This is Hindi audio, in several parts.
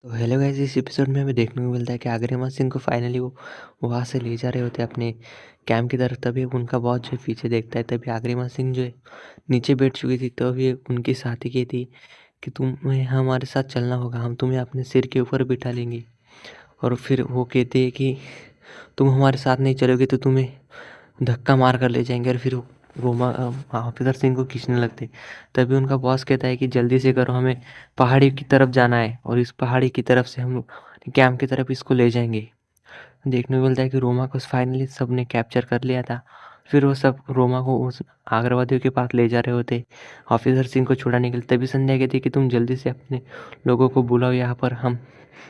तो हेलो गाइस, इस एपिसोड में हमें देखने को मिलता है कि अग्रिमा सिंह को फाइनली वो वहाँ से ले जा रहे होते हैं अपने कैंप की तरफ। तभी उनका बॉस जो है पीछे देखता है। तभी अग्रिमा सिंह जो है नीचे बैठ चुकी थी। तभी उनकी साथी कहती कि तुम्हें हमारे साथ चलना होगा, हम तुम्हें अपने सिर के ऊपर बिठा लेंगे। और फिर वो कहती है कि तुम हमारे साथ नहीं चलोगे तो तुम्हें धक्का मार कर ले जाएंगे। और फिर रोमा ऑफिसर सिंह को खींचने लगते। तभी उनका बॉस कहता है कि जल्दी से करो, हमें पहाड़ी की तरफ जाना है और इस पहाड़ी की तरफ से हम कैंप की तरफ इसको ले जाएंगे। देखने को मिलता है कि रोमा को फाइनली सबने कैप्चर कर लिया था। फिर वो सब रोमा को उस आगरवादियों के पास ले जा रहे होते ऑफिसर सिंह को छुड़ाने के लिए। तभी संध्या कहती है कि तुम जल्दी से अपने लोगों को बुलाओ यहाँ पर, हम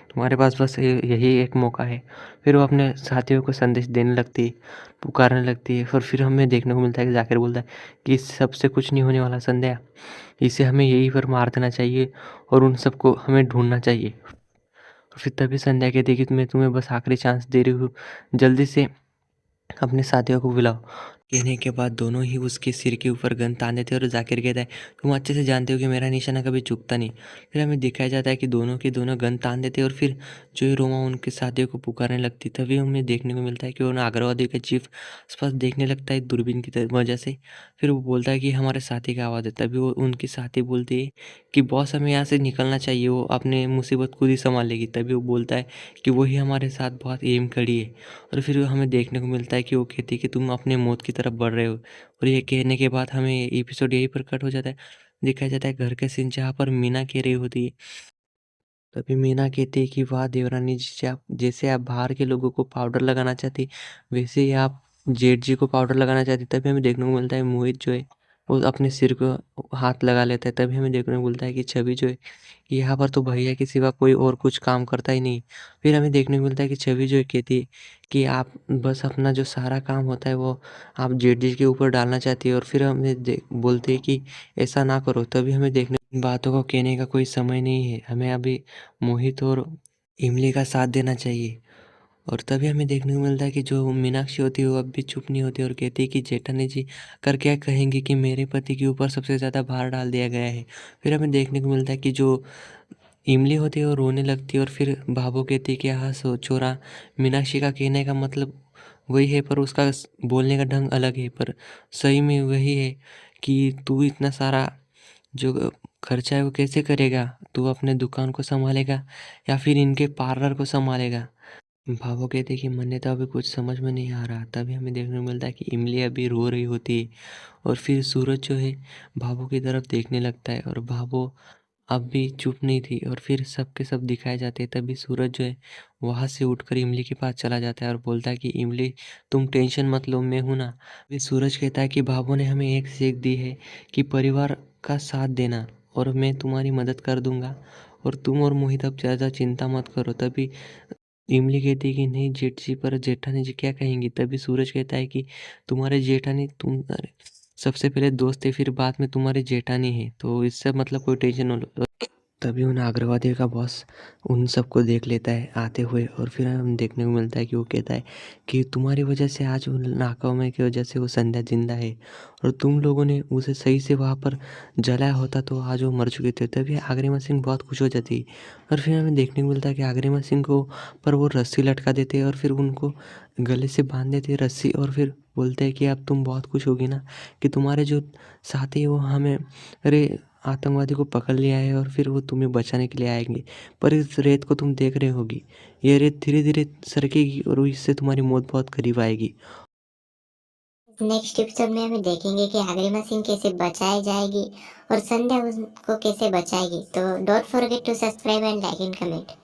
तुम्हारे पास बस यही एक मौका है। फिर वो अपने साथियों को संदेश देने लगती है, पुकारने लगती है। और फिर हमें देखने को मिलता है कि जाकिर बोलता है कि इस सबसे कुछ नहीं होने वाला संध्या, इसे हमें यहीं पर मार देना चाहिए और उन सबको हमें ढूंढना चाहिए। फिर तभी संध्या कहती है कि मैं तुम्हें बस आखिरी चांस दे रही हूँ, जल्दी से अपने साथियों को बुलाओ। कहने के बाद दोनों ही उसके सिर के ऊपर गन तान देते हैं और जाकिर कहता है तुम अच्छे से जानते हो कि मेरा निशाना कभी चूकता नहीं। फिर हमें दिखाया जाता है कि दोनों के दोनों गन तान देते हैं और फिर जो है रोमा उनके साथियों को पुकारने लगती। तभी हमें देखने को मिलता है कि वो आगरवादी का चीफ आसपास देखने लगता है दूरबीन की वजह से। फिर वो बोलता है कि हमारे साथी की आवाज़ है। तभी वो उनकी साथी बोलती है कि बॉस हमें यहाँ से निकलना चाहिए, वो अपने मुसीबत खुद ही संभाल लेगी। तभी वो बोलता है कि वही हमारे साथ बहुत एम खड़ी है। और फिर हमें देखने को मिलता है कि वो कहती है कि तुम अपने मौत की तरफ बढ़ रहे हो। और ये कहने के बाद हमें एपिसोड यहीं पर कट हो जाता है। दिखाया जाता है घर का सीन जहाँ पर मीना कह रही होती है। तभी मीना कहती है कि वाह देवरानी जी, जैसे आप बाहर के लोगों को पाउडर लगाना चाहती, वैसे ही आप जेठ जी को पाउडर लगाना चाहती। तभी हमें देखने को मिलता है मोहित जो है वो अपने सिर को हाथ लगा लेता है। तभी हमें देखने को मिलता है कि छवि जो है कि यहाँ पर तो भैया के सिवा कोई और कुछ काम करता ही नहीं। फिर हमें देखने को मिलता है कि छवि जो है कहती है कि आप बस अपना जो सारा काम होता है वो आप जेठ जी के ऊपर डालना चाहती है। और फिर हमें बोलते हैं कि ऐसा ना करो। तभी हमें देखने इन बातों को कहने का कोई समय नहीं है, हमें अभी मोहित और इमली का साथ देना चाहिए। और तभी हमें देखने को मिलता है कि जो मीनाक्षी होती है वो अब भी चुप नहीं होती और कहती है कि जेठानी जी कर क्या कहेंगे कि मेरे पति के ऊपर सबसे ज़्यादा भार डाल दिया गया है। फिर हमें देखने को मिलता है कि जो इमली होती है वो रोने लगती है और फिर भाभो कहती है कि हाँ सो छोरा, मीनाक्षी का कहने का मतलब वही है पर उसका बोलने का ढंग अलग है। पर सही में वही है कि तू इतना सारा जो खर्चा है वो कैसे करेगा, तू अपने दुकान को संभालेगा या फिर इनके पार्लर को संभालेगा। भावो कहते कि मैंने तो अभी कुछ समझ में नहीं आ रहा। तभी हमें देखने को मिलता है कि इमली अभी रो रही होती है और फिर सूरज जो है भाभो की तरफ देखने लगता है और भाभो अब भी चुप नहीं थी। और फिर सब के सब दिखाए जाते हैं। तभी सूरज जो है वहाँ से उठकर इमली के पास चला जाता है और बोलता है कि इमली तुम टेंशन मत लो, मैं हूँ ना। फिर सूरज कहता है कि भाभो ने हमें एक सीख दी है कि परिवार का साथ देना, और मैं तुम्हारी मदद कर दूंगा और तुम और मोहित अब ज़्यादा चिंता मत करो। तभी इमली कहती है कि नहीं जेठ जी, पर जेठानी जी क्या कहेंगी। तभी सूरज कहता है कि तुम्हारे जेठानी तुम्हारे सबसे पहले दोस्त थे, फिर बाद में तुम्हारी जेठानी है, तो इससे मतलब कोई टेंशन न लो। तभी उन आगरवादियों का बॉस उन सबको देख लेता है आते हुए और फिर हम देखने को मिलता है कि वो कहता है कि तुम्हारी वजह से आज उन नाकामी की वजह से वो संध्या जिंदा है और तुम लोगों ने उसे सही से वहाँ पर जलाया होता तो आज वो मर चुके थे। तभी आगरिमा सिंह बहुत खुश हो जाती है और फिर हमें देखने को मिलता है कि आगरिमा सिंह को पर वो रस्सी लटका देते हैं और फिर उनको गले से बांध देते हैं रस्सी। और फिर बोलते हैं कि अब तुम बहुत खुश होगी ना कि तुम्हारे जो साथी है वो हमें अरे आतंकवादी को पकड़ लिया है और फिर वो तुम्हें बचाने के लिए आएंगे। पर इस रेत को तुम देख रहे होगी, ये रेत धीरे धीरे सरकेगी और इससे तुम्हारी मौत बहुत करीब आएगी। नेक्स्ट एपिसोड में हम देखेंगे कि अग्रिमा सिंह कैसे बचाई जाएगी और संध्या उसको कैसे बचाएगी। तो don't forget to subscribe and like and comment.